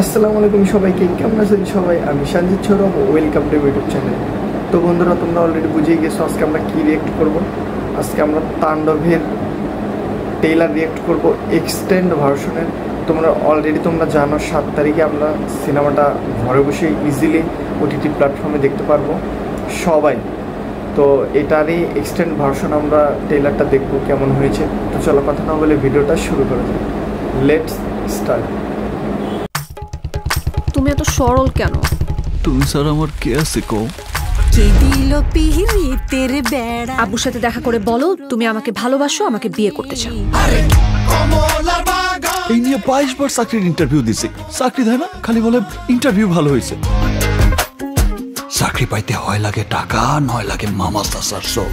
আসসালামু আলাইকুম সবাইকে, কেমন আছেন সবাই? আমি Sanjit Sourav, welcome to YouTube channel. তো বন্ধুরা, তোমরা অলরেডি বুঝেই গেছো আজকে আমরা কী রিয়েক্ট করব। আজকে আমরা তাণ্ডবের ট্রেইলার রিয়েক্ট করব, এক্সটেন্ড ভার্সনের। তোমরা জানো 7 তারিখে আমরা সিনেমাটা ঘরে বসে ইজিলি ওটিটি প্ল্যাটফর্মে দেখতে পারবো সবাই। তো এটারই এক্সটেন্ড ভার্সন আমরা ট্রেইলারটা দেখবো কেমন হয়েছে। তো চলো কথা না বলে ভিডিওটা শুরু করা যায়। Let's start. তুমি এত সরল কেন? তুমি স্যার আমার কে আছে কও? আব্বুর সাথে দেখা করে বলো তুমি আমাকে ভালোবাসো, আমাকে বিয়ে করতে চাও। এই নিয়ে 22 বার চাকরির ইন্টারভিউ দিছি, চাকরি দেয় না, খালি বলে ইন্টারভিউ ভালো হয়েছে। চাকরি পাইতে হয় লাগে টাকা, নয় লাগে মামা চাচার শোক।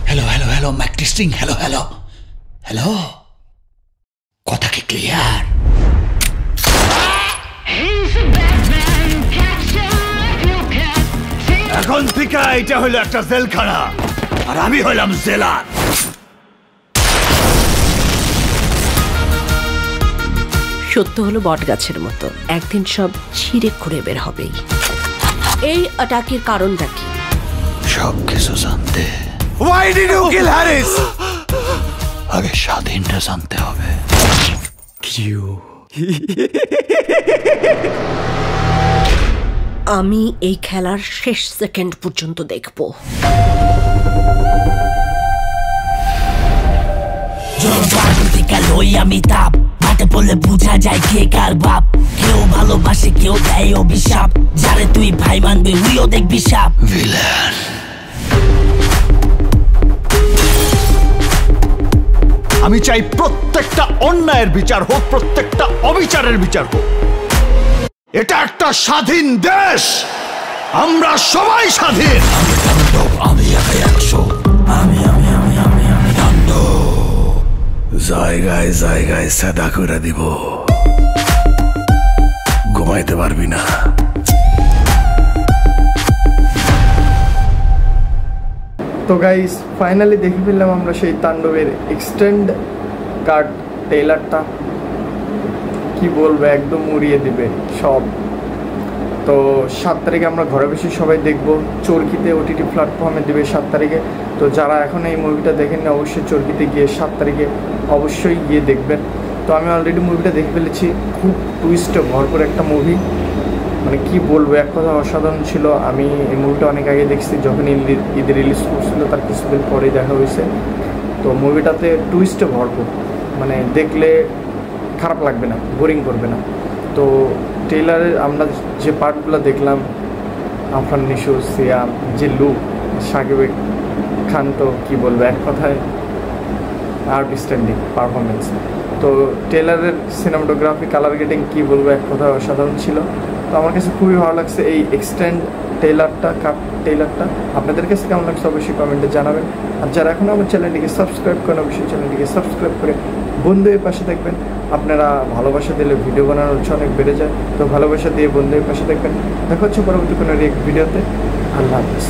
Hello hello hello Mac testing, hello hello hello, কথা কি ক্লিয়ার? এখন থেকে এটা হলো একটা জেলখানা, আর আমি হলাম জেলার। সত্য হলো বট গাছের মতো, একদিন সব ছিঁড়ে খুঁড়ে বের হবেই। এই অ্যাটাকের কারণটা কি? সব কিছু জানতে Why did you kill Harris? আগে স্বাধীনটা জানতে হবে। আমি এই খেলার শেষ সেকেন্ড পর্যন্ত দেখব। আমি তাপ হাতে পড়লে বুঝা যায় কে কার বাপ। কেউ ভালোবাসে, কেউ দেয় অভিশাপ। যারে তুই ভাই মানবে উইও দেখবি সাপ। ভিলেন আমি চাই প্রত্যেকটা অন্যায়ের বিচার হোক, প্রত্যেকটা অবিচারের বিচার হোক। এটা একটা স্বাধীন দেশ, আমরা সবাই স্বাধীন। আমি একাই 100, আমি জায়গায় জায়গায় সাদা করে দিব, ঘুমাইতে পারবি না। তো গাইস, ফাইনালি দেখে ফেললাম আমরা সেই তাণ্ডবের এক্সটেন্ড কাট ট্রেইলারটা। কি বলবো, একদম উড়িয়ে দিবে সব। তো 7 তারিখে আমরা ঘরে বসে সবাই দেখবো। চরকিতে ওটিটি প্ল্যাটফর্মে দেবে 7 তারিখে। তো যারা এখন এই মুভিটা দেখেননি অবশ্যই চরকিতে গিয়ে 7 তারিখে অবশ্যই গিয়ে দেখবেন। তো আমি অলরেডি মুভিটা দেখে ফেলেছি, খুব টুইস্টে ভরপুর একটা মুভি। মানে কি বলবো, এক কথা অসাধারণ ছিল। আমি এই মুভিটা অনেক আগে দেখছি, যখন ঈদে রিলিজ করছিল তার কিছুদিন পরেই দেখা হয়েছে। তো মুভিটাতে টুইস্টে ভরপুর, মানে দেখলে খারাপ লাগবে না, বোরিং করবে না। তো ট্রেলারের আমরা যে পার্টগুলো দেখলাম, আফরান নিশো, সিয়াম, যে লুক, সাকিব খান, তো কী বলবো, এক কথায় আউটস্ট্যান্ডিং পারফরমেন্স। তো ট্রেলারের সিনেমাটোগ্রাফি, কালার গ্রেডিং, কী বলবো, এক কথায় অসাধারণ ছিল। তো আমার কাছে খুবই ভালো লাগছে এই এক্সটেন্ড ট্রেলারটা। আপনাদের কাছে কেমন লাগছে অবশ্যই কমেন্টে জানাবেন। আর যারা এখন আমার চ্যানেলটিকে সাবস্ক্রাইব করেন অবশ্যই চ্যানেলটিকে সাবস্ক্রাইব করে বন্ধুদের পাশে থাকবেন। আপনারা ভালোবাসা দিলে ভিডিও বানানোর হচ্ছে অনেক বেড়ে যায়। তো ভালোবাসা দিয়ে বন্ধুদের পাশে থাকবেন। দেখা হচ্ছে পরবর্তী কোনো ভিডিওতে। আল্লাহ হাফিজ।